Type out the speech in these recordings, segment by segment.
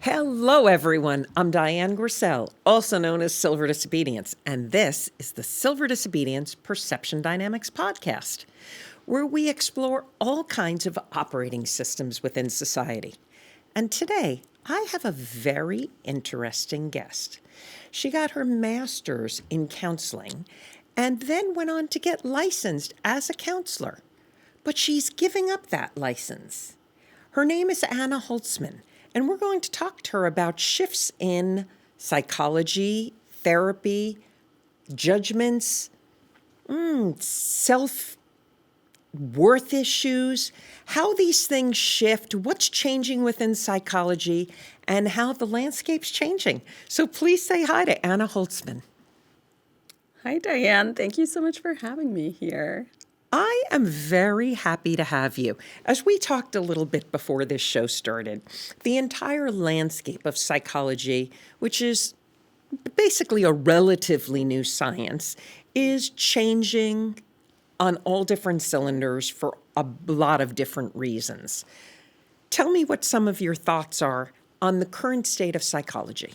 Hello, everyone. I'm Diane Grissel, also known as Silver Disobedience, and this is the Silver Disobedience Perception Dynamics podcast, where we explore all kinds of operating systems within society. And today, I have a very interesting guest. She got her master's in counseling and then went on to get licensed as a counselor. But she's giving up that license. Her name is Anna Holtzman, and we're going to talk to her about shifts in psychology, therapy, judgments, self-worth issues, how these things shift, what's changing within psychology, and how the landscape's changing. So please say hi to Anna Holtzman. Hi, Diane. Thank you so much for having me here. I am very happy to have you. As we talked a little bit before this show started, the entire landscape of psychology, which is basically a relatively new science, is changing on all different cylinders for a lot of different reasons. Tell me what some of your thoughts are on the current state of psychology.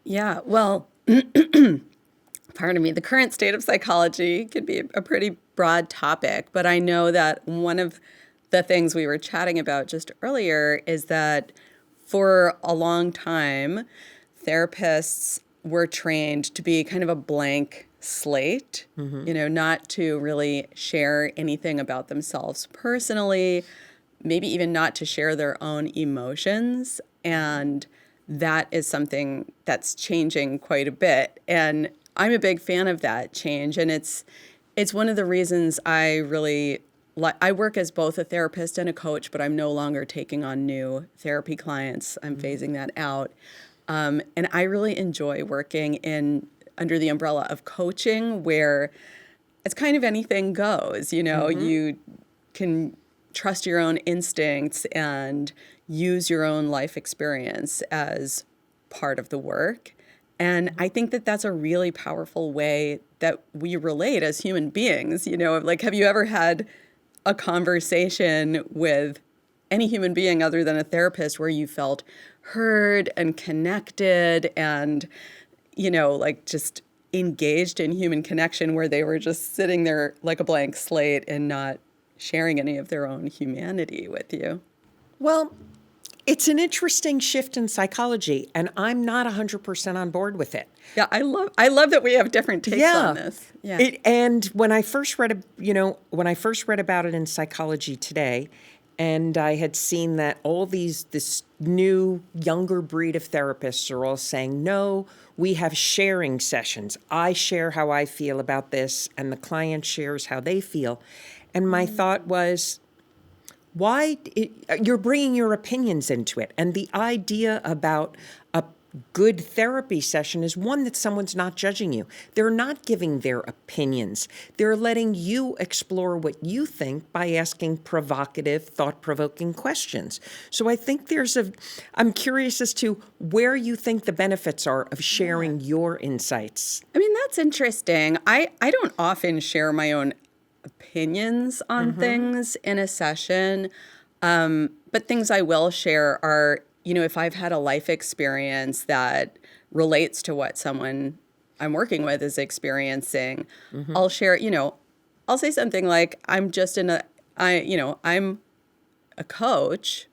Yeah, well, pardon me, the current state of psychology could be a pretty broad topic, but I know that one of the things we were chatting about just earlier is that for a long time, therapists were trained to be kind of a blank slate, not to really share anything about themselves personally, maybe even not to share their own emotions. And that is something that's changing quite a bit. And I'm a big fan of that change. And it's one of the reasons I really I work as both a therapist and a coach, but I'm no longer taking on new therapy clients. I'm phasing that out. And I really enjoy working under the umbrella of coaching, where it's kind of anything goes. You can trust your own instincts and use your own life experience as part of the work. And I think that that's a really powerful way that we relate as human beings. Have you ever had a conversation with any human being other than a therapist where you felt heard and connected and, just engaged in human connection, where they were just sitting there like a blank slate and not sharing any of their own humanity with you? Well, it's an interesting shift in psychology, and I'm not 100% on board with it. Yeah, I love that we have different takes on this. Yeah. And when I first read about it in Psychology Today, and I had seen that this new younger breed of therapists are all saying, no, we have sharing sessions. I share how I feel about this, and the client shares how they feel. And my thought was, you're bringing your opinions into it. And the idea about a good therapy session is one that someone's not judging you. They're not giving their opinions. They're letting you explore what you think by asking provocative, thought-provoking questions. So I think I'm curious as to where you think the benefits are of sharing your insights. I mean, that's interesting. I don't often share my own opinions on things in a session. But things I will share are, if I've had a life experience that relates to what someone I'm working with is experiencing, I'll share, I'll say something like, I'm a coach,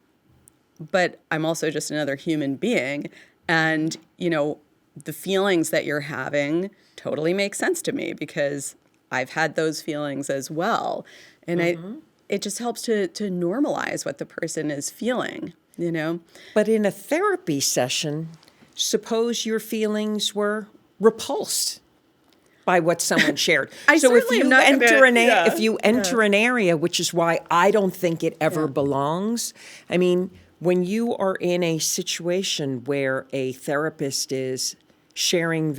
but I'm also just another human being. And, the feelings that you're having totally make sense to me because I've had those feelings as well. And it just helps to normalize what the person is feeling, But in a therapy session, suppose your feelings were repulsed by what someone shared. So if you enter an area, which is why I don't think it ever belongs, I mean, when you are in a situation where a therapist is sharing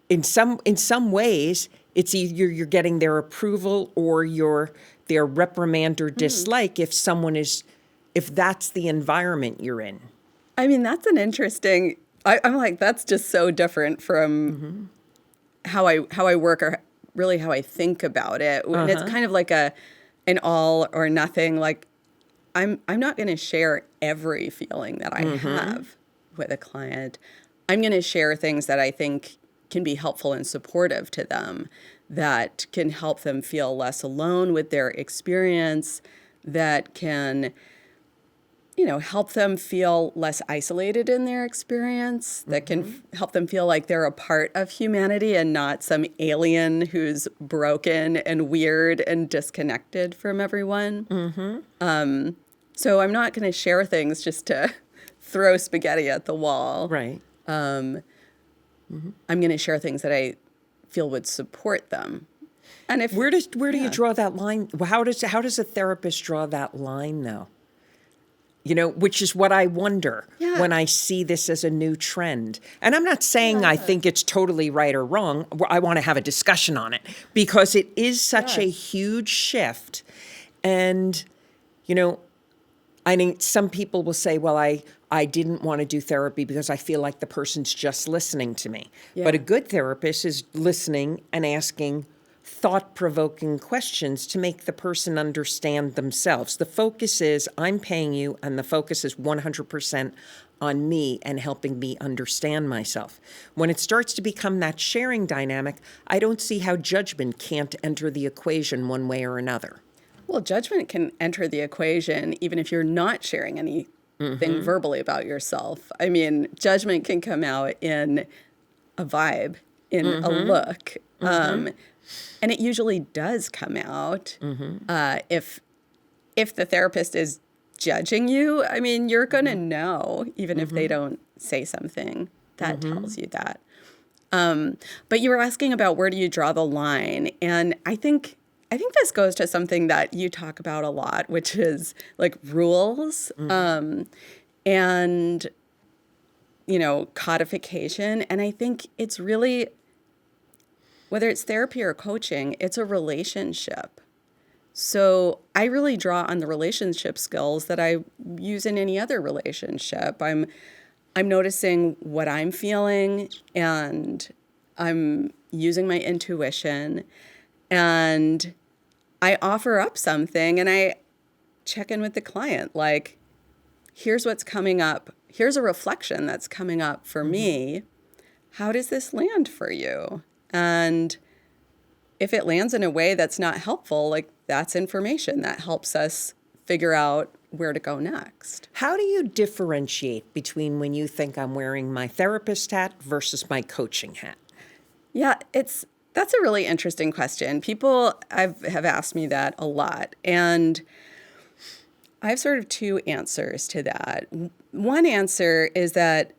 in some ways, it's either you're getting their approval or their reprimand or dislike if that's the environment you're in. I mean, that's an interesting, I'm like, that's just so different from how I work or really how I think about it. And it's kind of like an all or nothing, like I'm not going to share every feeling that I have. with a client, I'm going to share things that I think can be helpful and supportive to them, that can help them feel less alone with their experience, that can, help them feel less isolated in their experience, that can help them feel like they're a part of humanity and not some alien who's broken and weird and disconnected from everyone. So I'm not going to share things just to throw spaghetti at the wall. Right. I'm going to share things that I feel would support them. And if Where do you draw that line? How does a therapist draw that line, though? Which is what I wonder when I see this as a new trend. And I'm not saying I think it's totally right or wrong. I want to have a discussion on it because it is such a huge shift. And, I think some people will say, well, I didn't want to do therapy because I feel like the person's just listening to me. Yeah. But a good therapist is listening and asking thought-provoking questions to make the person understand themselves. The focus is, I'm paying you, and the focus is 100% on me and helping me understand myself. When it starts to become that sharing dynamic, I don't see how judgment can't enter the equation one way or another. Well, judgment can enter the equation even if you're not sharing anything verbally about yourself. I mean, judgment can come out in a vibe, in a look. And it usually does come out if the therapist is judging you. I mean, you're going to know, even if they don't say something that tells you that. But you were asking about where do you draw the line, and I think this goes to something that you talk about a lot, which is like rules and codification. And I think it's really, whether it's therapy or coaching, it's a relationship. So I really draw on the relationship skills that I use in any other relationship. I'm noticing what I'm feeling, and I'm using my intuition, and I offer up something, and I check in with the client. Like, here's what's coming up. Here's a reflection that's coming up for me. How does this land for you? And if it lands in a way that's not helpful, like, that's information that helps us figure out where to go next. How do you differentiate between when you think I'm wearing my therapist hat versus my coaching hat? Yeah, that's a really interesting question. People have asked me that a lot. And I have sort of two answers to that. One answer is that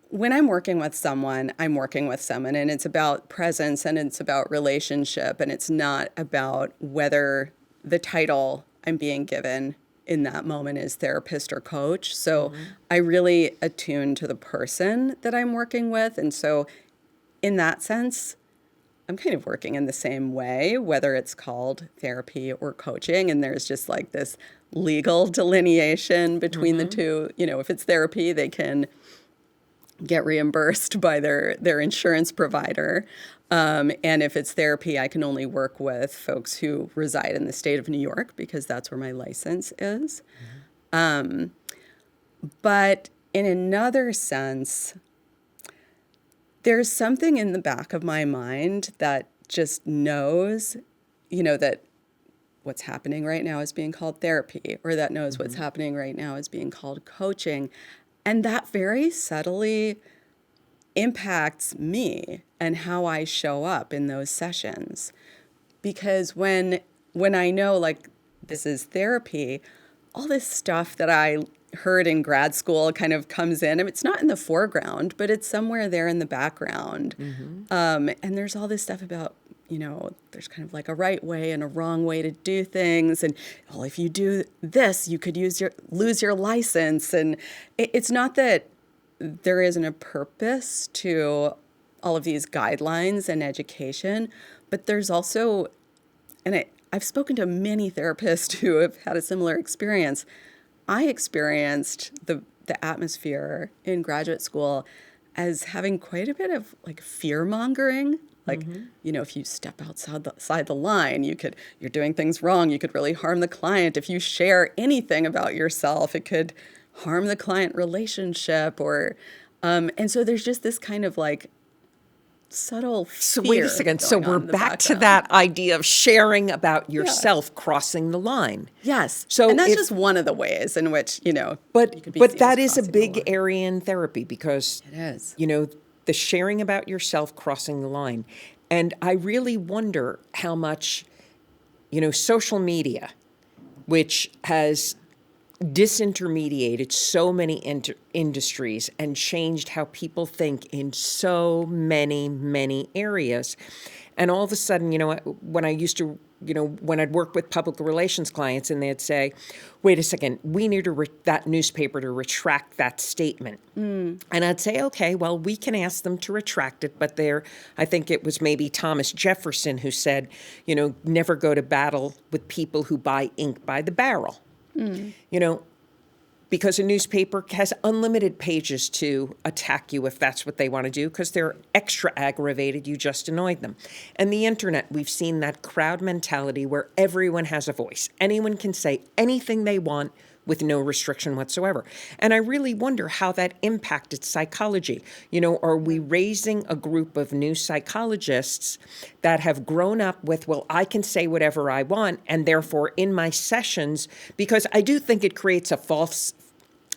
when I'm working with someone, I'm working with someone, and it's about presence and it's about relationship, and it's not about whether the title I'm being given in that moment is therapist or coach. So I really attune to the person that I'm working with. And so in that sense, I'm kind of working in the same way, whether it's called therapy or coaching. And there's just like this legal delineation between the two. If it's therapy, they can get reimbursed by their insurance provider. And if it's therapy, I can only work with folks who reside in the state of New York because that's where my license is. But in another sense, there's something in the back of my mind that just knows, that what's happening right now is being called therapy, or that knows what's happening right now is being called coaching. And that very subtly impacts me and how I show up in those sessions. Because when I know, like, this is therapy, all this stuff that I heard in grad school kind of comes in. I mean, it's not in the foreground, but it's somewhere there in the background. And there's all this stuff about, there's kind of like a right way and a wrong way to do things. And, well, if you do this, you could lose your license. And it's not that there isn't a purpose to all of these guidelines and education, but there's also, and I've spoken to many therapists who have had a similar experience. I experienced the atmosphere in graduate school as having quite a bit of like fear mongering. Like, if you step outside the line, you're doing things wrong. You could really harm the client. If you share anything about yourself, it could harm the client relationship or, and so there's just this kind of like subtle fear. So wait a second. So going on we're in the back to background. that idea of sharing about yourself crossing the line. Yes. So and that's just one of the ways in which, you But could be but seen that as is a crossing the big line. area in therapy because It is. the sharing about yourself crossing the line. And I really wonder how much social media, which has disintermediated so many industries and changed how people think in so many, many areas. And all of a sudden, when I used to, when I'd work with public relations clients and they'd say, wait a second, we need that newspaper to retract that statement. And I'd say, okay, well, we can ask them to retract it. But I think it was maybe Thomas Jefferson who said, never go to battle with people who buy ink by the barrel. Because a newspaper has unlimited pages to attack you if that's what they want to do, because they're extra aggravated, you just annoyed them. And the internet, we've seen that crowd mentality where everyone has a voice. Anyone can say anything they want with no restriction whatsoever. And I really wonder how that impacted psychology. Are we raising a group of new psychologists that have grown up with, well, I can say whatever I want, and therefore in my sessions, because I do think it creates a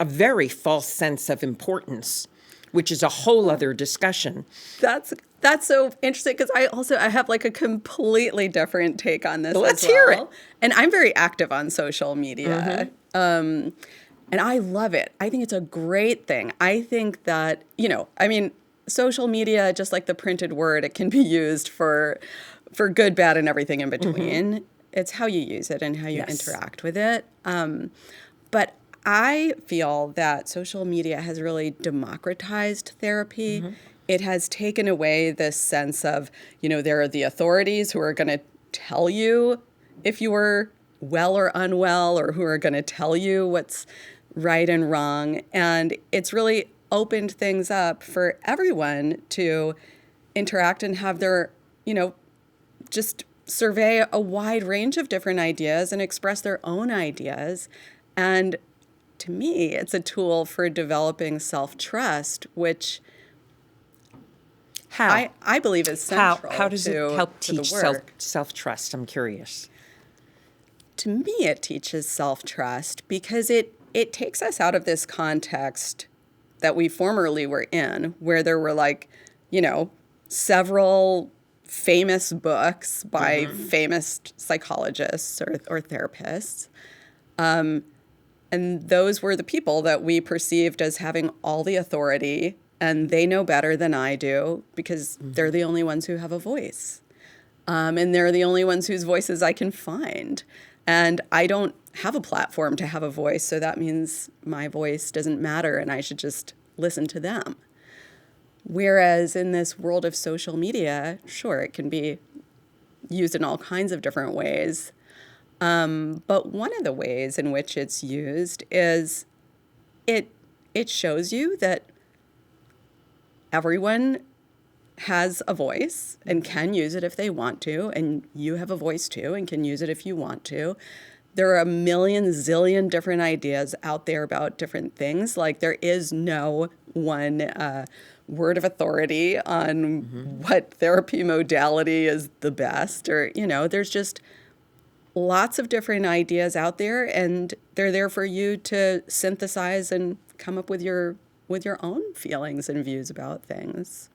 very false sense of importance, which is a whole other discussion. That's so interesting because I have like a completely different take on this. Let's as well. hear it. And I'm very active on social media. And I love it. I think it's a great thing. I think that, social media, just like the printed word, it can be used for good, bad, and everything in between. It's how you use it and how you interact with it. But I feel that social media has really democratized therapy. It has taken away this sense of, there are the authorities who are going to tell you if you are well or unwell, or who are going to tell you what's right and wrong. And it's really opened things up for everyone to interact and have their, just survey a wide range of different ideas and express their own ideas. And to me, it's a tool for developing self-trust, which I believe is central. How does it help to the teach work. self-trust? I'm curious. To me, it teaches self-trust because it takes us out of this context that we formerly were in, where there were several famous books by famous psychologists or therapists. And those were the people that we perceived as having all the authority, and they know better than I do because they're the only ones who have a voice. And they're the only ones whose voices I can find. And I don't have a platform to have a voice, so that means my voice doesn't matter and I should just listen to them. Whereas in this world of social media, sure, it can be used in all kinds of different ways. But one of the ways in which it's used is it shows you that everyone has a voice and can use it if they want to, and you have a voice too and can use it if you want to. There are a million zillion different ideas out there about different things. Like there is no one word of authority on what therapy modality is the best, or there's just lots of different ideas out there, and they're there for you to synthesize and come up with your own feelings and views about things.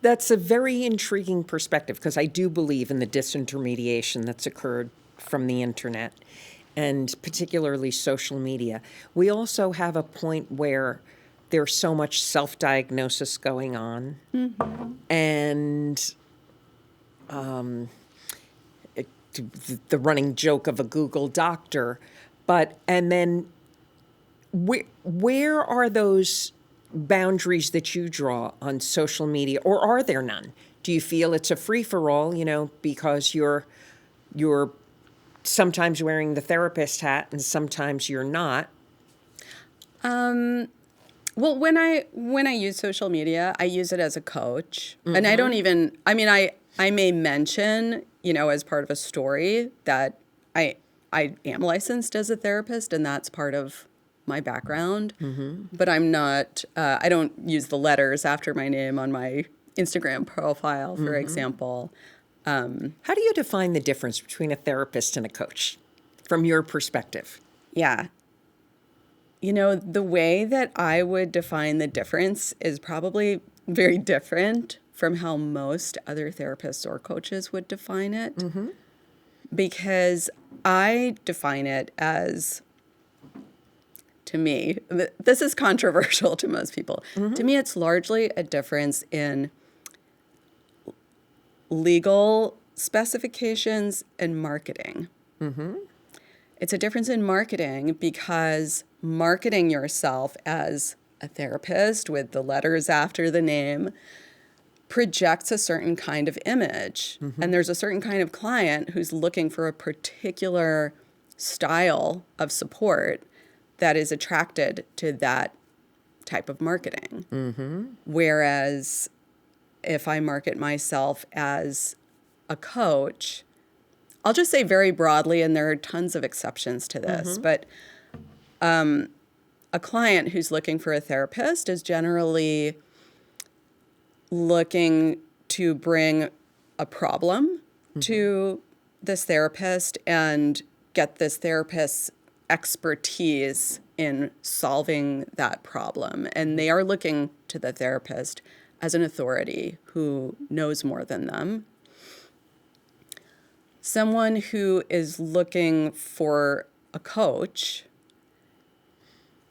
That's a very intriguing perspective, because I do believe in the disintermediation that's occurred from the internet, and particularly social media. We also have a point where there's so much self-diagnosis going on, and the running joke of a Google doctor, and then where are those boundaries that you draw on social media, or are there none? Do you feel it's a free-for-all, because you're sometimes wearing the therapist hat and sometimes you're not? Well, when I use social media, I use it as a coach, and I don't even. I mean, I may mention, as part of a story that I am licensed as a therapist, and that's part of my background, but I'm not, I don't use the letters after my name on my Instagram profile, for example. How do you define the difference between a therapist and a coach from your perspective? Yeah. You know, the way that I would define the difference is probably very different from how most other therapists or coaches would define it. Because I define it as, to me, this is controversial to most people. To me, it's largely a difference in legal specifications and marketing. It's a difference in marketing because marketing yourself as a therapist with the letters after the name projects a certain kind of image. And there's a certain kind of client who's looking for a particular style of support that is attracted to that type of marketing. Whereas if I market myself as a coach, I'll just say very broadly, and there are tons of exceptions to this, but a client who's looking for a therapist is generally looking to bring a problem to this therapist and get this therapist's expertise in solving that problem. And they are looking to the therapist as an authority who knows more than them. Someone who is looking for a coach,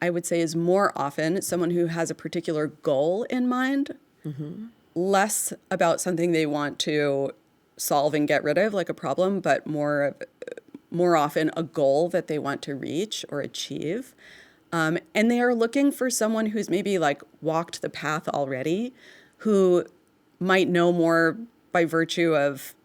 I would say, is more often someone who has a particular goal in mind, less about something they want to solve and get rid of, like a problem, but more often a goal that they want to reach or achieve. And they are looking for someone who's maybe like walked the path already, who might know more by virtue of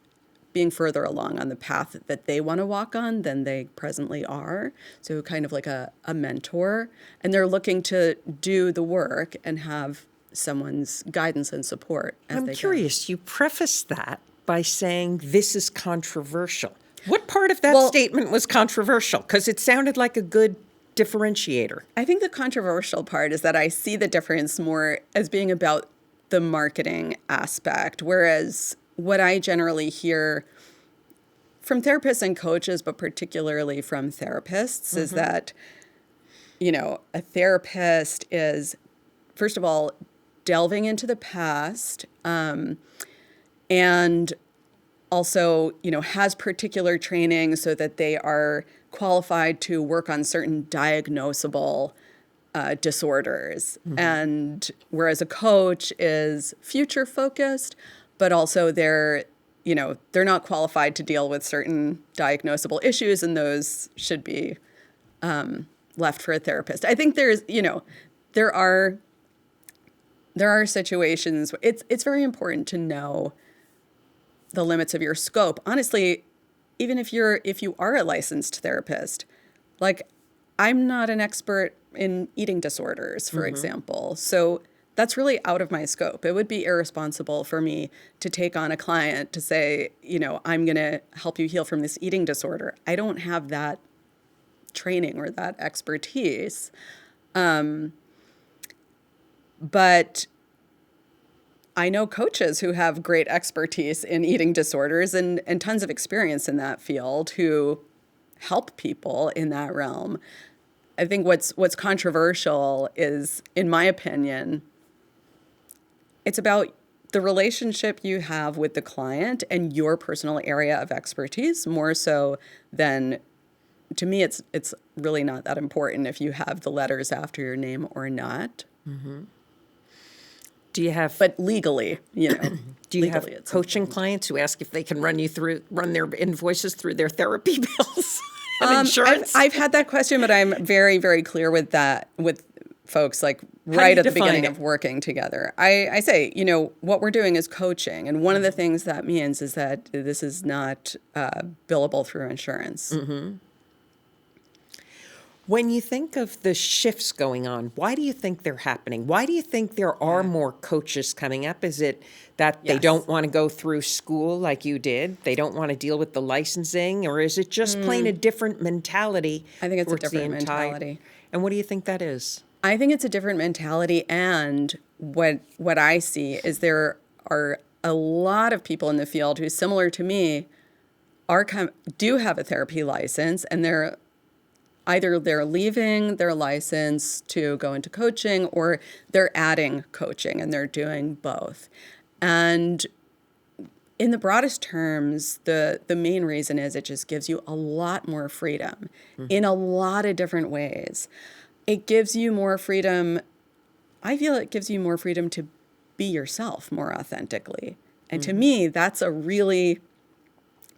being further along on the path that they want to walk on than they presently are. So kind of like a mentor. And they're looking to do the work and have someone's guidance and support as I'm they curious, you prefaced that by saying this is controversial. What part of that statement was controversial? Because it sounded like a good differentiator. I think the controversial part is that I see the difference more as being about the marketing aspect, whereas what I generally hear from therapists and coaches, but particularly from therapists, is that, you know, a therapist is, first of all, delving into the past, and also, you know, has particular training so that they are qualified to work on certain diagnosable disorders. And whereas a coach is future focused, but also they're not qualified to deal with certain diagnosable issues, and those should be left for a therapist. I think there are situations where it's very important to know the limits of your scope. Honestly, even if you are a licensed therapist, like I'm not an expert in eating disorders, for example. So that's really out of my scope. It would be irresponsible for me to take on a client to say, you know, I'm going to help you heal from this eating disorder. I don't have that training or that expertise. But I know coaches who have great expertise in eating disorders and tons of experience in that field who help people in that realm. I think what's controversial is, in my opinion, it's about the relationship you have with the client and your personal area of expertise, more so than, to me, it's really not that important if you have the letters after your name or not. Do you have... But legally, you know. Do you have coaching clients who ask if they can run their invoices through their therapy bills and insurance? I've had that question, but I'm very, very clear with that, with folks, like right at the beginning of working together. I say, you know, what we're doing is coaching. And one of the things that means is that this is not billable through insurance. When you think of the shifts going on, why do you think they're happening? Why do you think there are more coaches coming up? Is it that they don't want to go through school like you did? They don't want to deal with the licensing? Or is it just plain a different mentality? I think it's a different mentality. And what do you think that is? I think it's a different mentality. And what I see is there are a lot of people in the field who, similar to me, do have a therapy license, and they're leaving their license to go into coaching, or they're adding coaching, and they're doing both. And in the broadest terms, the main reason is it just gives you a lot more freedom in a lot of different ways. It gives you more freedom. I feel it gives you more freedom to be yourself more authentically. And to me, that's a really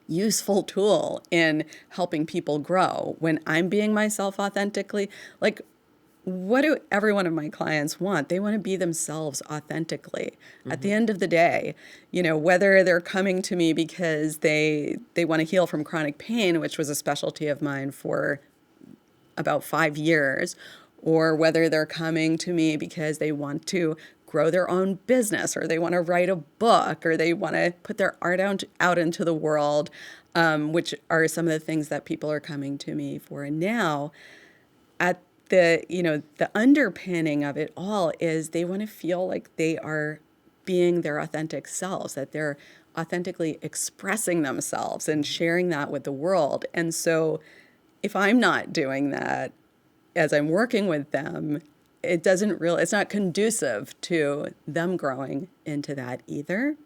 useful tool in helping people grow. When I'm being myself authentically, like, what do every one of my clients want? They want to be themselves authentically. At the end of the day, whether they're coming to me because they want to heal from chronic pain, which was a specialty of mine for about 5 years, or whether they're coming to me because they want to grow their own business, or they want to write a book, or they want to put their art out into the world, which are some of the things that people are coming to me for. And now, at the underpinning of it all is they want to feel like they are being their authentic selves, that they're authentically expressing themselves and sharing that with the world. And so if I'm not doing that as I'm working with them, it's not conducive to them growing into that either.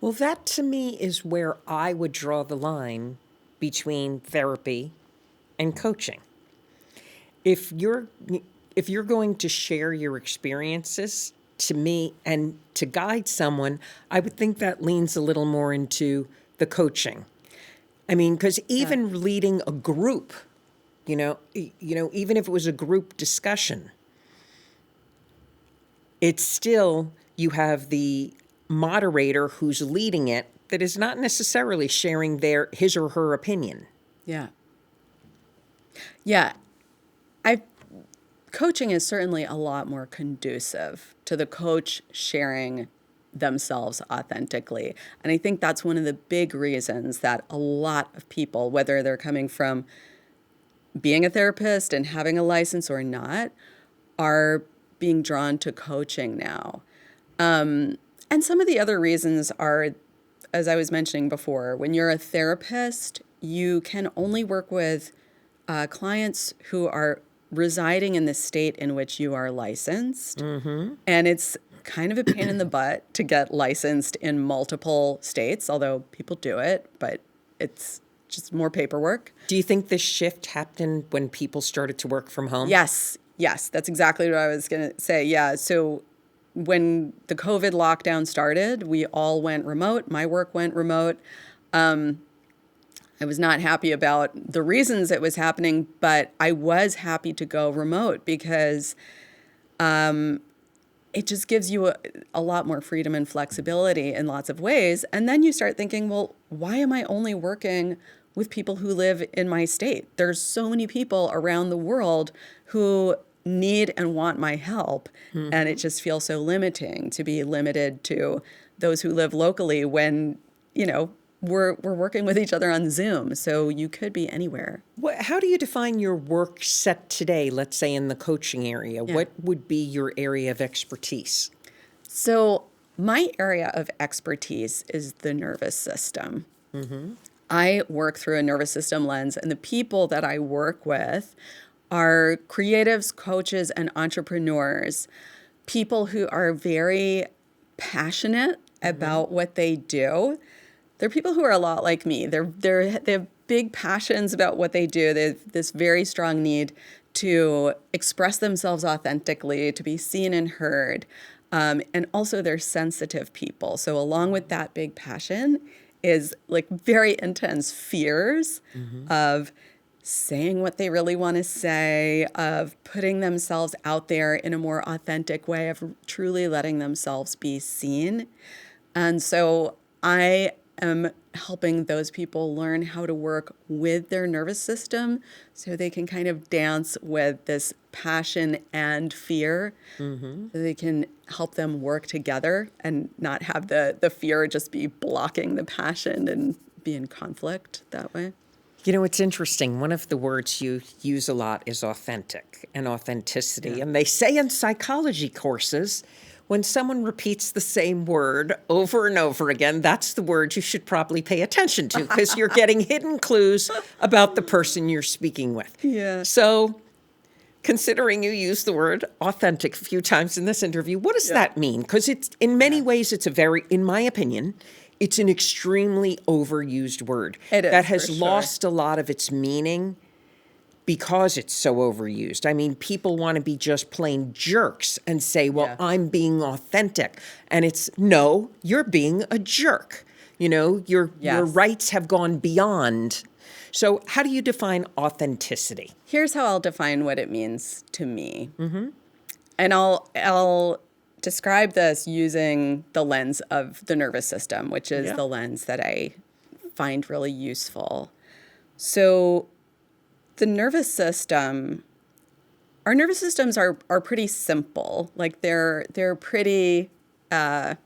Well, that to me is where I would draw the line between therapy and coaching. If you're going to share your experiences to me and to guide someone, I would think that leans a little more into the coaching. I mean, because even leading a group, even if it was a group discussion, it's still, you have the moderator who's leading it that is not necessarily sharing his or her opinion. Yeah. Yeah. Coaching is certainly a lot more conducive to the coach sharing themselves authentically. And I think that's one of the big reasons that a lot of people, whether they're coming from being a therapist and having a license or not, are being drawn to coaching now. And some of the other reasons are, as I was mentioning before, when you're a therapist, you can only work with clients who are residing in the state in which you are licensed. Mm-hmm. And it's kind of a pain in the butt to get licensed in multiple states, although people do it, but it's just more paperwork. Do you think this shift happened when people started to work from home? Yes, that's exactly what I was going to say. Yeah, so when the COVID lockdown started, we all went remote. My work went remote. I was not happy about the reasons it was happening, but I was happy to go remote because it just gives you a lot more freedom and flexibility in lots of ways. And then you start thinking, well, why am I only working with people who live in my state? There's so many people around the world who need and want my help. Mm-hmm. And it just feels so limiting to be limited to those who live locally when, we're working with each other on Zoom, so you could be anywhere. How do you define your work set today, let's say in the coaching area? Yeah. What would be your area of expertise? So my area of expertise is the nervous system. Mm-hmm. I work through a nervous system lens, and the people that I work with are creatives, coaches, and entrepreneurs, people who are very passionate about what they do. They're people who are a lot like me. They have big passions about what they do. They have this very strong need to express themselves authentically, to be seen and heard. And also they're sensitive people. So along with that big passion is like very intense fears of saying what they really want to say, of putting themselves out there in a more authentic way, of truly letting themselves be seen. And so I am helping those people learn how to work with their nervous system so they can kind of dance with this passion and fear, so they can help them work together and not have the fear just be blocking the passion and be in conflict that way. You know, it's interesting. One of the words you use a lot is authentic and authenticity. Yeah. And they say in psychology courses, when someone repeats the same word over and over again, that's the word you should probably pay attention to because you're getting hidden clues about the person you're speaking with. Yeah. So, considering you used the word authentic a few times in this interview, what does that mean? Because it's in many ways, it's a very, in my opinion, it's an extremely overused word It is, that has for sure. lost a lot of its meaning because it's so overused. I mean, people want to be just plain jerks and say, well, Yeah. I'm being authentic. And it's, no, you're being a jerk. You know, your Yes. rights have gone beyond. So how do you define authenticity? Here's how I'll define what it means to me. Mm-hmm. And I'll describe this using the lens of the nervous system, which is the lens that I find really useful. So the nervous system, our nervous systems are pretty simple. Like they're pretty, they're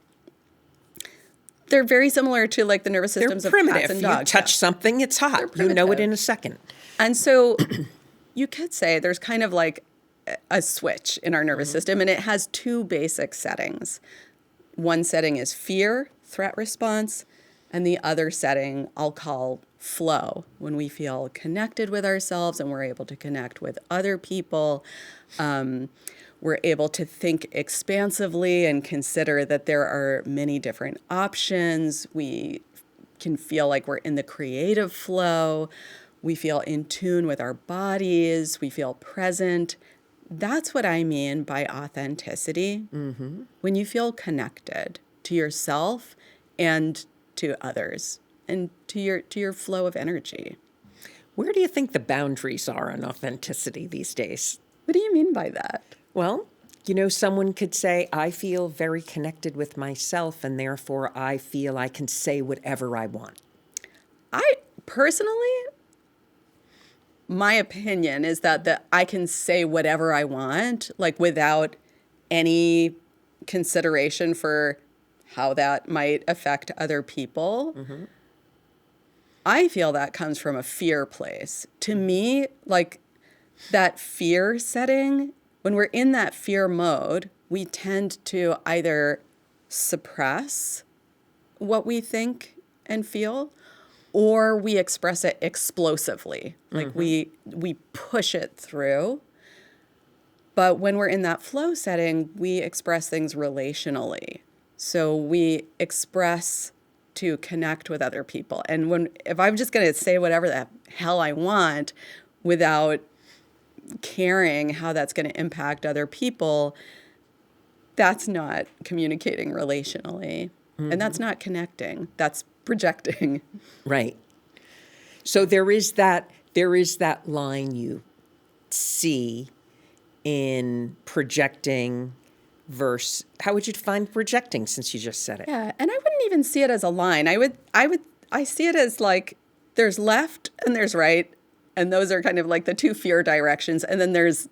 very similar to like the nervous systems They're of cats primitive. and You dogs. touch something, it's hot. You know it in a second. And so you could say there's kind of like a switch in our nervous system, and it has two basic settings. One setting is fear, threat response, and the other setting I'll call flow, when we feel connected with ourselves and we're able to connect with other people. We're able to think expansively and consider that there are many different options. We can feel like we're in the creative flow. We feel in tune with our bodies. We feel present. That's what I mean by authenticity. Mm-hmm. When you feel connected to yourself and to others and to your flow of energy. Where do you think the boundaries are on authenticity these days? What do you mean by that? Well, you know, someone could say, I feel very connected with myself, and therefore I feel I can say whatever I want. I personally, my opinion is that I can say whatever I want, like without any consideration for how that might affect other people. Mm-hmm. I feel that comes from a fear place. To me, like that fear setting, when we're in that fear mode, we tend to either suppress what we think and feel, or we express it explosively. Like we push it through. But when we're in that flow setting, we express things relationally. So we express to connect with other people. And if I'm just going to say whatever the hell I want without caring how that's going to impact other people, that's not communicating relationally. Mm-hmm. And that's not connecting. That's projecting. Right. So there is that line you see in projecting versus, how would you define projecting since you just said it? Yeah, and I wouldn't even see it as a line. I see it as like there's left and there's right, and those are kind of like the two fear directions, and then there's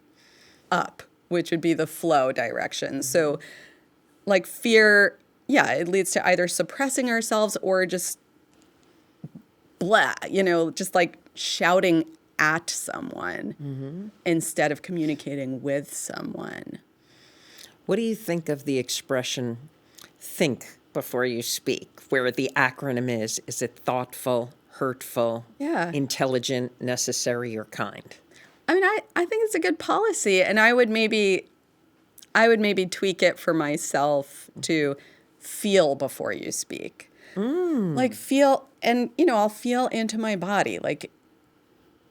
up, which would be the flow direction. Mm-hmm. So like fear, yeah, it leads to either suppressing ourselves or just blah, just like shouting at someone instead of communicating with someone. What do you think of the expression, think before you speak, where the acronym is it thoughtful, hurtful, intelligent, necessary, or kind? I mean, I think it's a good policy, and I would maybe tweak it for myself to feel before you speak. Like feel, and I'll feel into my body, like,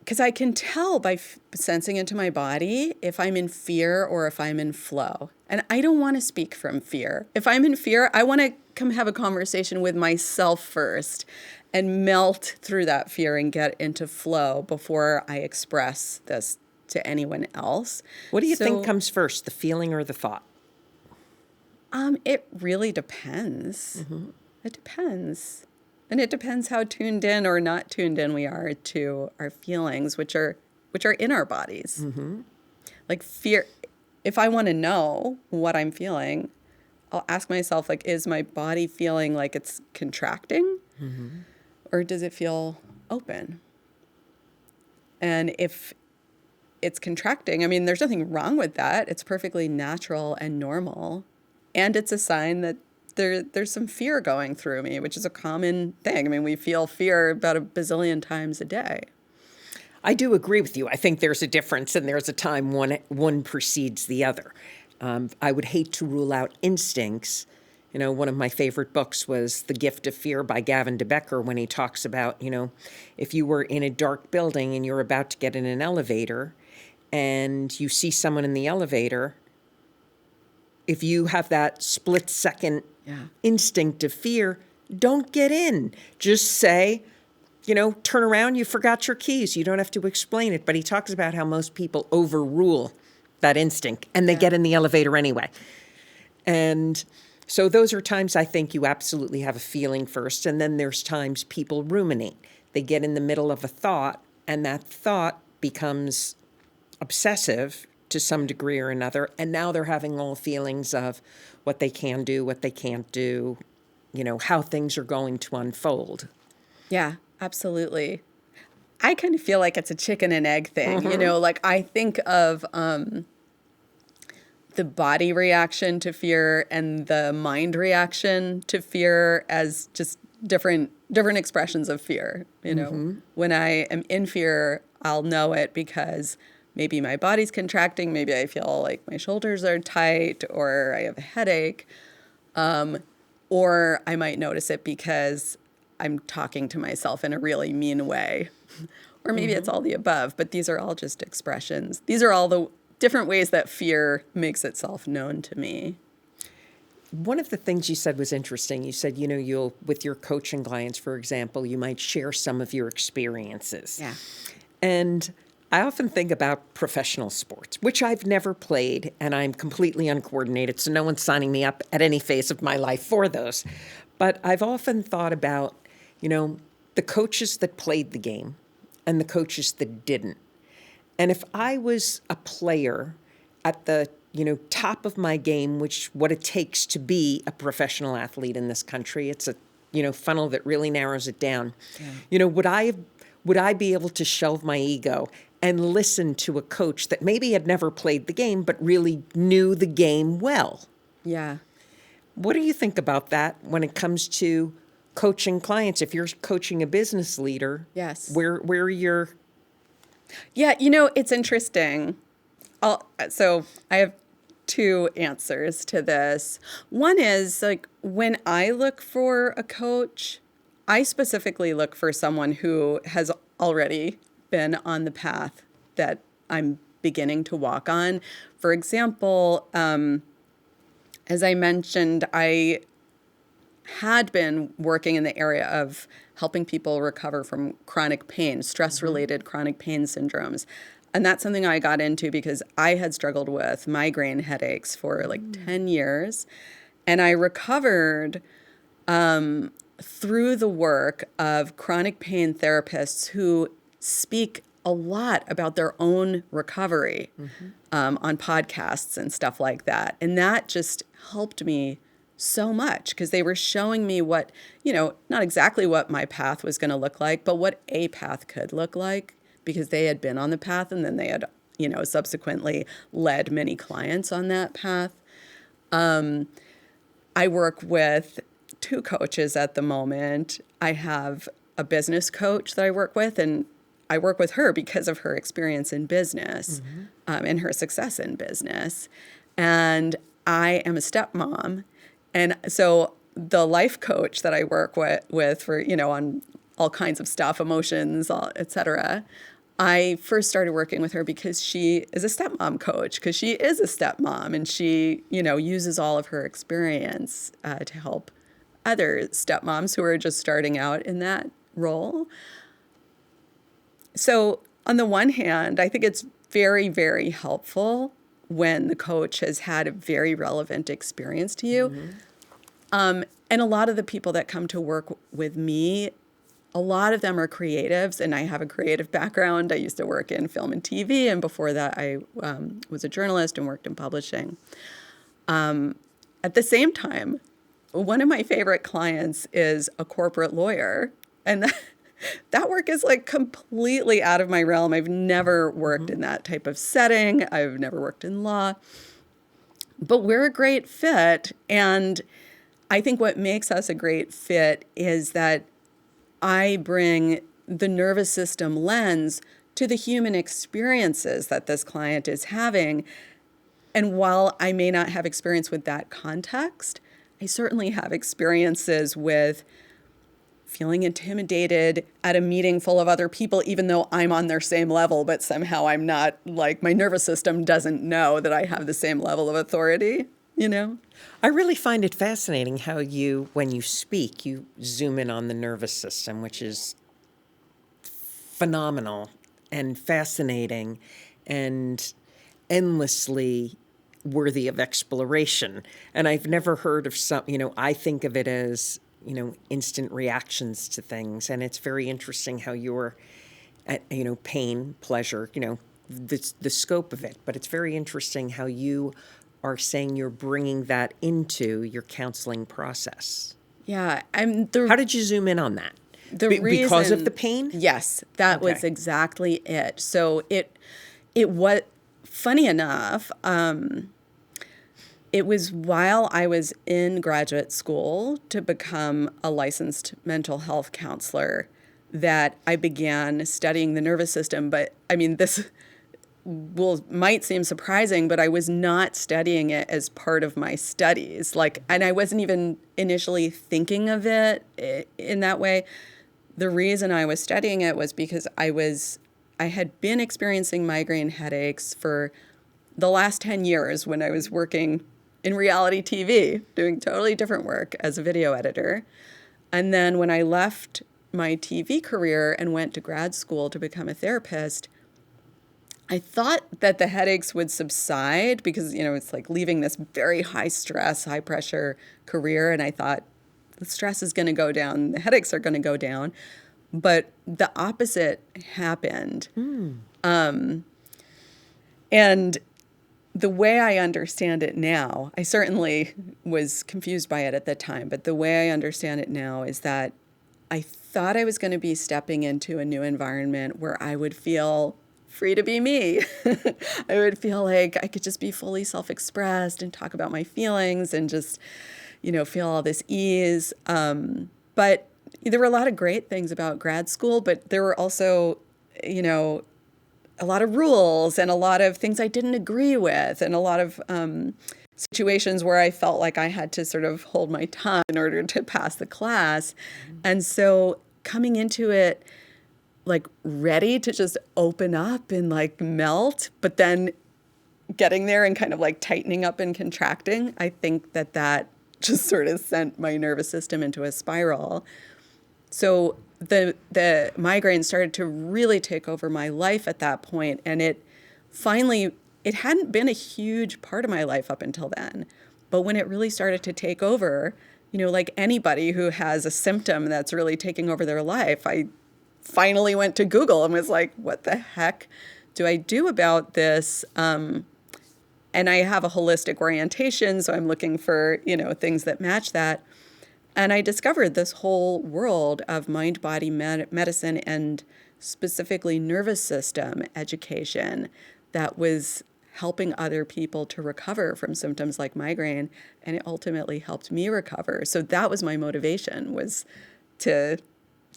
because I can tell by sensing into my body if I'm in fear or if I'm in flow. And I don't want to speak from fear. If I'm in fear, I want to come have a conversation with myself first and melt through that fear and get into flow before I express this to anyone else. What do you think comes first, the feeling or the thought? It really depends. Mm-hmm. It depends. And it depends how tuned in or not tuned in we are to our feelings, which are in our bodies. Mm-hmm. Like fear, if I want to know what I'm feeling, I'll ask myself, like, is my body feeling like it's contracting? Mm-hmm. Or does it feel open? And if it's contracting, I mean, there's nothing wrong with that. It's perfectly natural and normal. And it's a sign that there's some fear going through me, which is a common thing. I mean, we feel fear about a bazillion times a day. I do agree with you. I think there's a difference, and there's a time one precedes the other. I would hate to rule out instincts. You know, one of my favorite books was The Gift of Fear by Gavin de Becker, when he talks about, you know, if you were in a dark building and you're about to get in an elevator and you see someone in the elevator, if you have that split second instinct of fear, don't get in. Just say, you know, turn around, you forgot your keys. You don't have to explain it. But he talks about how most people overrule that instinct and they get in the elevator anyway. And so those are times I think you absolutely have a feeling first. And then there's times people ruminate. They get in the middle of a thought, and that thought becomes obsessive to some degree or another. And now they're having all feelings of what they can do, what they can't do, you know, how things are going to unfold. Yeah, absolutely. I kind of feel like it's a chicken and egg thing. You know, like I think of the body reaction to fear and the mind reaction to fear as just different expressions of fear. You know, when I am in fear, I'll know it because maybe my body's contracting, maybe I feel like my shoulders are tight, or I have a headache, or I might notice it because I'm talking to myself in a really mean way, or maybe it's all the above, but these are all just expressions. These are all the different ways that fear makes itself known to me. One of the things you said was interesting. You said, you know, you'll, with your coaching clients, for example, you might share some of your experiences. Yeah. And I often think about professional sports, which I've never played, and I'm completely uncoordinated, so no one's signing me up at any phase of my life for those. But I've often thought about, you know, the coaches that played the game and the coaches that didn't. And if I was a player at the, you know, top of my game, which what it takes to be a professional athlete in this country, it's a, you know, funnel that really narrows it down. Yeah. You know, would I be able to shelve my ego and listen to a coach that maybe had never played the game but really knew the game well? Yeah. What do you think about that when it comes to coaching clients? If you're coaching a business leader, Yes. where are your... Yeah, you know, it's interesting. So I have two answers to this. One is, like, when I look for a coach, I specifically look for someone who has already been on the path that I'm beginning to walk on. For example, as I mentioned, I had been working in the area of helping people recover from chronic pain, stress-related chronic pain syndromes. And that's something I got into because I had struggled with migraine headaches for like 10 years. And I recovered through the work of chronic pain therapists who speak a lot about their own recovery on podcasts and stuff like that. And that just helped me so much because they were showing me what, you know, not exactly what my path was going to look like, but what a path could look like, because they had been on the path and then they had, you know, subsequently led many clients on that path. I work with two coaches at the moment. I have a business coach that I work with, and I work with her because of her experience in business and her success in business. And I am a stepmom. And so the life coach that I work with for, you know, on all kinds of stuff, emotions, et cetera, I first started working with her because she is a stepmom coach, because she is a stepmom and she, you know, uses all of her experience to help other stepmoms who are just starting out in that role. So on the one hand, I think it's very, very helpful when the coach has had a very relevant experience to you. And a lot of the people that come to work with me, a lot of them are creatives, and I have a creative background. I used to work in film and TV, and before that I was a journalist and worked in publishing. At the same time, one of my favorite clients is a corporate lawyer, and that work is like completely out of my realm. I've never worked in that type of setting. I've never worked in law. But we're a great fit. And I think what makes us a great fit is that I bring the nervous system lens to the human experiences that this client is having. And while I may not have experience with that context, I certainly have experiences with feeling intimidated at a meeting full of other people, even though I'm on their same level, but somehow I'm not, like, my nervous system doesn't know that I have the same level of authority, you know? I really find it fascinating how you, when you speak, you zoom in on the nervous system, which is phenomenal and fascinating and endlessly worthy of exploration. And I've never heard of some, I think of it as, instant reactions to things. And it's very interesting how you're at, pain, pleasure, the scope of it. But it's very interesting how you are saying you're bringing that into your counseling process. Yeah. How did you zoom in on that? Because of the pain? Yes, that was exactly it. So it was, funny enough, it was while I was in graduate school to become a licensed mental health counselor that I began studying the nervous system. But I mean, this might seem surprising, but I was not studying it as part of my studies. And I wasn't even initially thinking of it in that way. The reason I was studying it was because I had been experiencing migraine headaches for the last 10 years when I was working in reality TV, doing totally different work as a video editor. And then when I left my TV career and went to grad school to become a therapist, I thought that the headaches would subside because, it's like leaving this very high stress, high pressure career. And I thought the stress is going to go down, the headaches are going to go down. But the opposite happened. And the way I understand it now, I certainly was confused by it at the time, but the way I understand it now is that I thought I was going to be stepping into a new environment where I would feel free to be me. I would feel like I could just be fully self-expressed and talk about my feelings and just, feel all this ease. But there were a lot of great things about grad school, but there were also, a lot of rules and a lot of things I didn't agree with and a lot of situations where I felt like I had to sort of hold my tongue in order to pass the class. And so coming into it, ready to just open up and melt, but then getting there and kind of tightening up and contracting, I think that just sort of sent my nervous system into a spiral. So the migraine started to really take over my life at that point, and it hadn't been a huge part of my life up until then. But when it really started to take over, like anybody who has a symptom that's really taking over their life, I finally went to Google and was like, what the heck do I do about this? And I have a holistic orientation, so I'm looking for, things that match that. And I discovered this whole world of mind-body medicine and specifically nervous system education that was helping other people to recover from symptoms like migraine, and it ultimately helped me recover. So that was my motivation, was to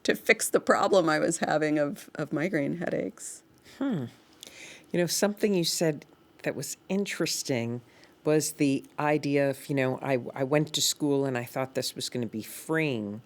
fix the problem I was having of migraine headaches. Something you said that was interesting was the idea of, I went to school and I thought this was going to be freeing.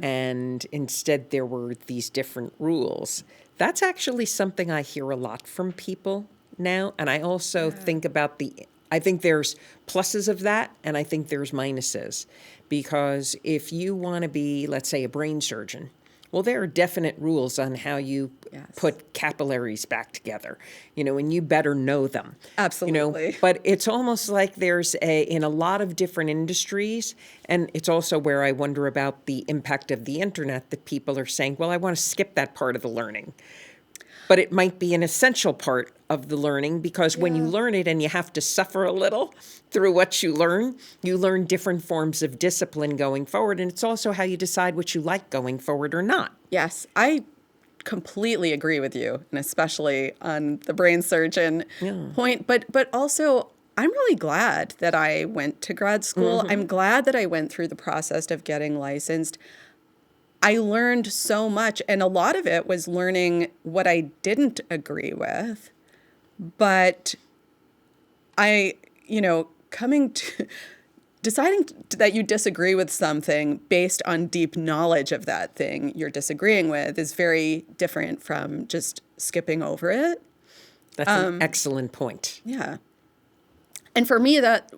And instead there were these different rules. That's actually something I hear a lot from people now. And I also think about I think there's pluses of that and I think there's minuses. Because if you want to be, let's say, a brain surgeon, well, there are definite rules on how you put capillaries back together, and you better know them. Absolutely. But it's almost like there's in a lot of different industries, and it's also where I wonder about the impact of the internet, that people are saying, well, I want to skip that part of the learning. But it might be an essential part of the learning, because when you learn it and you have to suffer a little through what you learn different forms of discipline going forward. And it's also how you decide what you like going forward or not. Yes, I completely agree with you, and especially on the brain surgeon point. But also, I'm really glad that I went to grad school. I'm glad that I went through the process of getting licensed. I learned so much, and a lot of it was learning what I didn't agree with. But coming to deciding that you disagree with something based on deep knowledge of that thing you're disagreeing with is very different from just skipping over it. That's an excellent point. Yeah. And for me that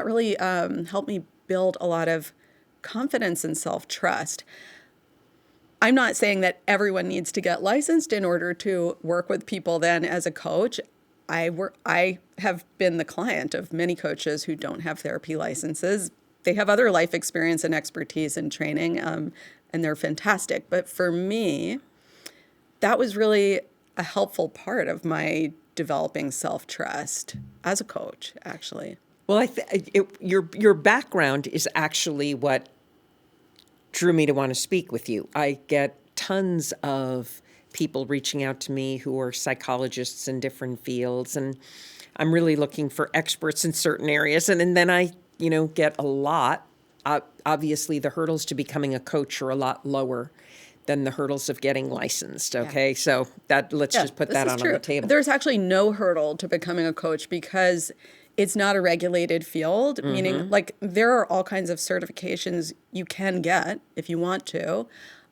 really helped me build a lot of confidence and self-trust. I'm not saying that everyone needs to get licensed in order to work with people then as a coach. I have been the client of many coaches who don't have therapy licenses. They have other life experience and expertise and training, and they're fantastic. But for me, that was really a helpful part of my developing self-trust as a coach, actually. Well, your background is actually what drew me to want to speak with you. I get tons of people reaching out to me who are psychologists in different fields, and I'm really looking for experts in certain areas. And then I, get a lot. Obviously, the hurdles to becoming a coach are a lot lower than the hurdles of getting licensed. Okay, so let's just put that on the table. There's actually no hurdle to becoming a coach because it's not a regulated field, meaning like there are all kinds of certifications you can get if you want to.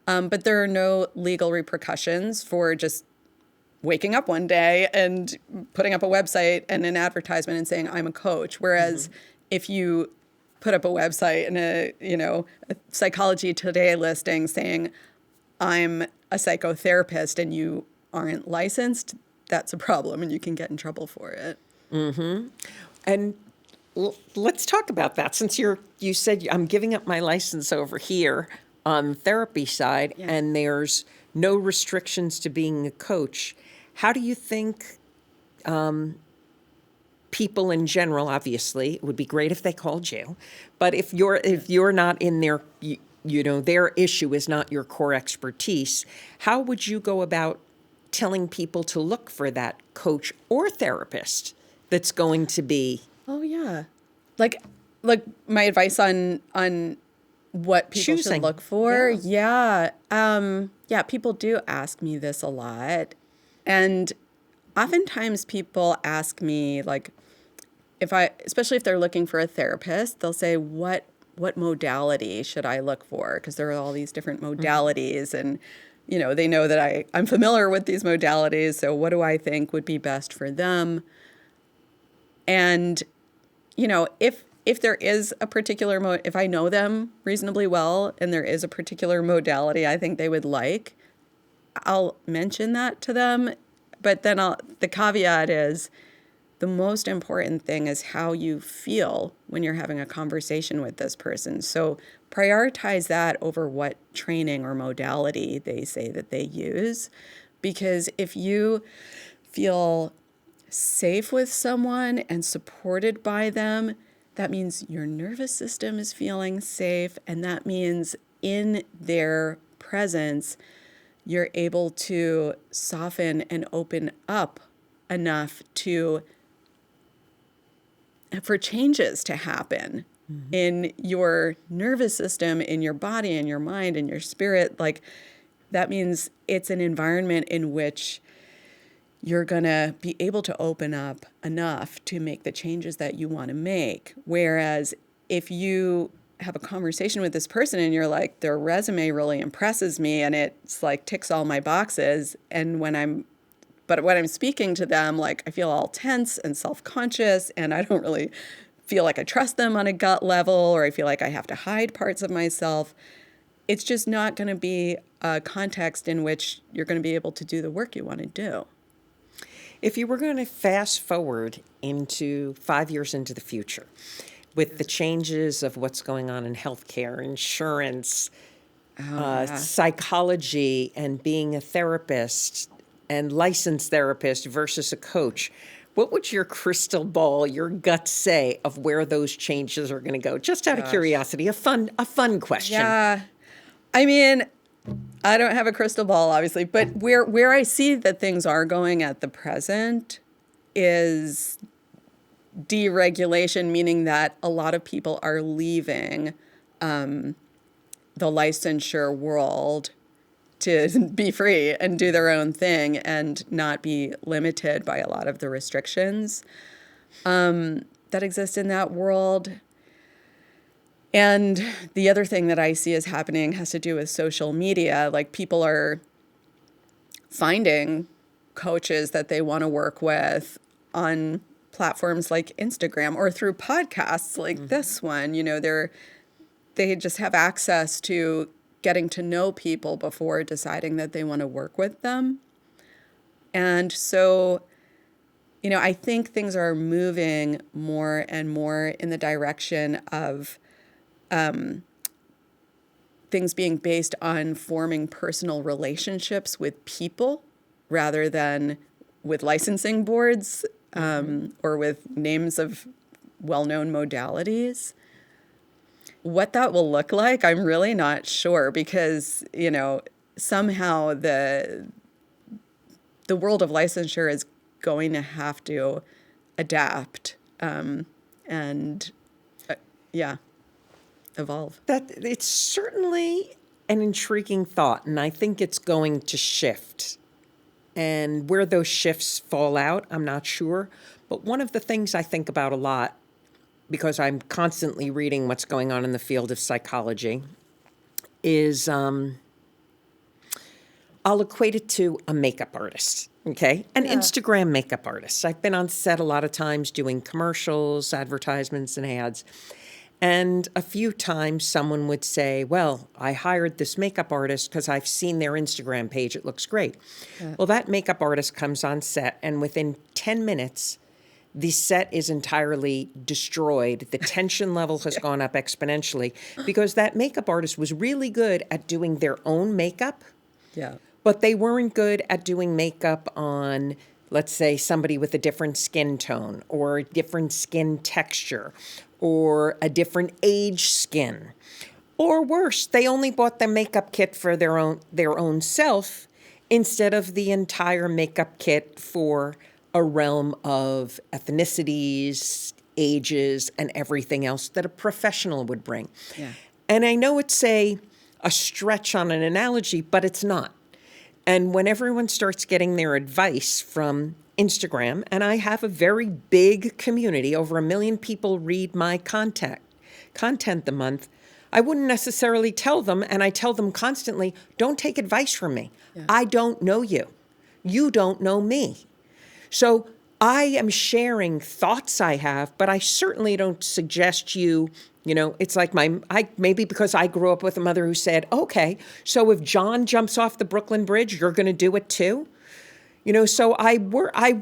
But there are no legal repercussions for just waking up one day and putting up a website and an advertisement and saying, I'm a coach. Whereas if you put up a website and a Psychology Today listing saying, I'm a psychotherapist and you aren't licensed, that's a problem and you can get in trouble for it. And let's talk about that. Since you said I'm giving up my license over here on the therapy side, and there's no restrictions to being a coach, how do you think people in general, obviously, it would be great if they called you, but if you're not in their, their issue is not your core expertise, how would you go about telling people to look for that coach or therapist that's going to be? Oh yeah, like my advice on what people should look for. Yeah. People do ask me this a lot. And oftentimes people ask me, like, especially if they're looking for a therapist, they'll say, what modality should I look for? Because there are all these different modalities and, they know that I'm familiar with these modalities. So what do I think would be best for them? And, if there is a particular if I know them reasonably well and there is a particular modality I think they would like, I'll mention that to them. But then the caveat is the most important thing is how you feel when you're having a conversation with this person. So prioritize that over what training or modality they say that they use. Because if you feel safe with someone and supported by them, that means your nervous system is feeling safe, and that means in their presence, you're able to soften and open up enough for changes to happen in your nervous system, in your body, in your mind, in your spirit. Like, that means it's an environment in which you're going to be able to open up enough to make the changes that you want to make. Whereas if you have a conversation with this person and you're like, their resume really impresses me and it's like ticks all my boxes. And when I'm speaking to them, like I feel all tense and self-conscious and I don't really feel like I trust them on a gut level, or I feel like I have to hide parts of myself. It's just not going to be a context in which you're going to be able to do the work you want to do. If you were going to fast forward into 5 years into the future, with the changes of what's going on in healthcare, insurance, psychology, and being a therapist, and licensed therapist versus a coach, what would your crystal ball, your gut say of where those changes are going to go? Just out of curiosity, a fun question. Yeah. I mean, I don't have a crystal ball, obviously, but where I see that things are going at the present is deregulation, meaning that a lot of people are leaving the licensure world to be free and do their own thing and not be limited by a lot of the restrictions that exist in that world. And the other thing that I see is happening has to do with social media. Like, people are finding coaches that they want to work with on platforms like Instagram or through podcasts like this one. You know, they just have access to getting to know people before deciding that they want to work with them. And so, you know, I think things are moving more and more in the direction of things being based on forming personal relationships with people rather than with licensing boards or with names of well-known modalities. What that will look like, I'm really not sure, because, you know, somehow the world of licensure is going to have to adapt evolve. That it's certainly an intriguing thought, and I think it's going to shift. And where those shifts fall out, I'm not sure. But one of the things I think about a lot, because I'm constantly reading what's going on in the field of psychology, is I'll equate it to a makeup artist, okay? An Instagram makeup artist. I've been on set a lot of times doing commercials, advertisements, and ads. And a few times someone would say, well, I hired this makeup artist because I've seen their Instagram page. It looks great. Yeah. Well, that makeup artist comes on set, and within 10 minutes, the set is entirely destroyed. The tension level has gone up exponentially because that makeup artist was really good at doing their own makeup. Yeah. But they weren't good at doing makeup on, let's say, somebody with a different skin tone or a different skin texture or a different age skin. Or worse, they only bought the makeup kit for their own self instead of the entire makeup kit for a realm of ethnicities, ages, and everything else that a professional would bring. Yeah. And I know it's a stretch on an analogy, but it's not. And when everyone starts getting their advice from Instagram, and I have a very big community, over 1 million people read my content a month, I wouldn't necessarily tell them, and I tell them constantly, don't take advice from me. Yeah. I don't know you. You don't know me. So I am sharing thoughts I have, but I certainly don't suggest you know, it's like maybe because I grew up with a mother who said, okay, so if John jumps off the Brooklyn Bridge, you're going to do it too? You know, so I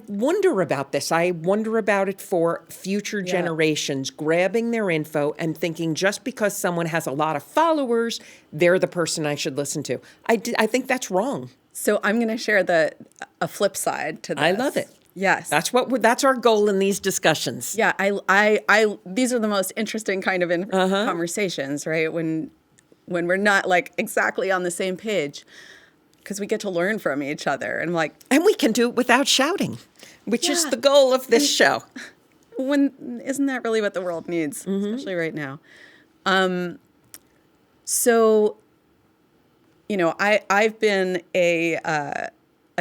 wonder about this. I wonder about it for future generations, grabbing their info and thinking just because someone has a lot of followers, they're the person I should listen to. I think that's wrong. So I'm going to share a flip side to this. I love it. Yes. That's our goal in these discussions. Yeah, I these are the most interesting kind of conversations, right? When we're not like exactly on the same page, because we get to learn from each other, and we can do it without shouting, which is the goal of this show. Isn't that really what the world needs, especially right now? So, you know, I've been a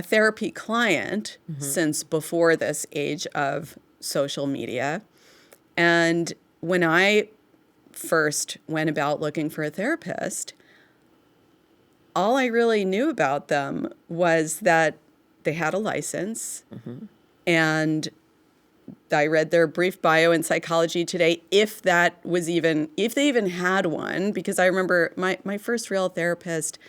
therapy client since before this age of social media. And when I first went about looking for a therapist, all I really knew about them was that they had a license. And I read their brief bio in Psychology Today, if they even had one, because I remember my first real therapist,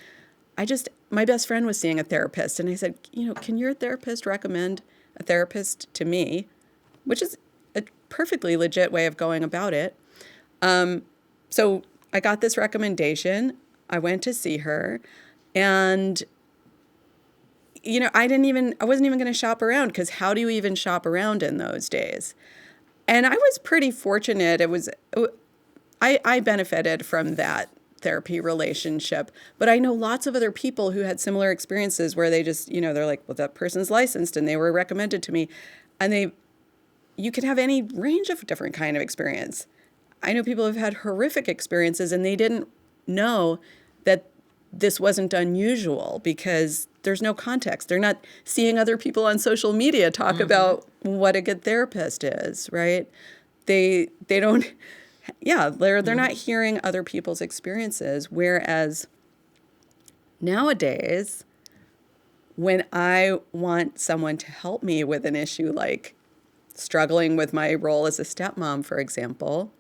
my best friend was seeing a therapist, and I said, you know, can your therapist recommend a therapist to me? Which is a perfectly legit way of going about it. So I got this recommendation. I went to see her, and I wasn't even going to shop around, because how do you even shop around in those days? And I was pretty fortunate. I benefited from that therapy relationship, but I know lots of other people who had similar experiences where they just, they're like, well, that person's licensed and they were recommended to me. And you can have any range of different kind of experience. I know people who've had horrific experiences and they didn't know that this wasn't unusual because there's no context. They're not seeing other people on social media talk about what a good therapist is, right? They don't, they're not hearing other people's experiences. Whereas nowadays, when I want someone to help me with an issue like struggling with my role as a stepmom, for example,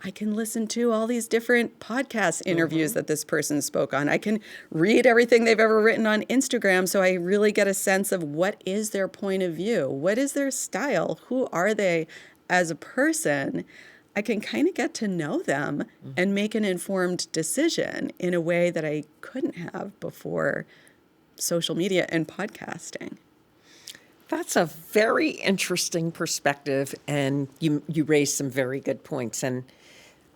I can listen to all these different podcast interviews that this person spoke on. I can read everything they've ever written on Instagram, so I really get a sense of what is their point of view, what is their style, who are they as a person. I can kind of get to know them and make an informed decision in a way that I couldn't have before social media and podcasting. That's a very interesting perspective, and you raised some very good points. And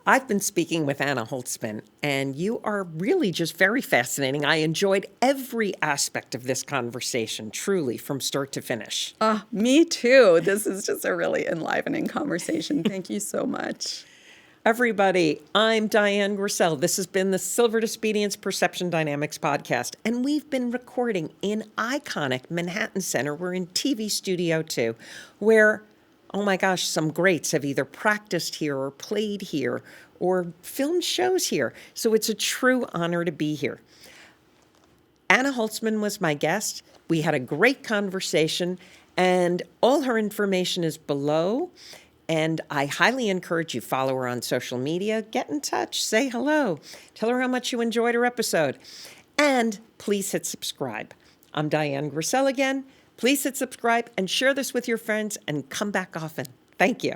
I've been speaking with Anna Holtzman, and you are really just very fascinating. I enjoyed every aspect of this conversation, truly, from start to finish. Me too. This is just a really enlivening conversation. Thank you so much. Everybody, I'm Diane Grissel. This has been the Silver Disobedience Perception Dynamics podcast, and we've been recording in iconic Manhattan Center. We're in TV Studio 2, where, oh my gosh, some greats have either practiced here or played here or filmed shows here. So it's a true honor to be here. Anna Holtzman was my guest. We had a great conversation, and all her information is below. And I highly encourage you, follow her on social media, get in touch, say hello, tell her how much you enjoyed her episode, and please hit subscribe. I'm Diane Grissel again. Please hit subscribe and share this with your friends and come back often. Thank you.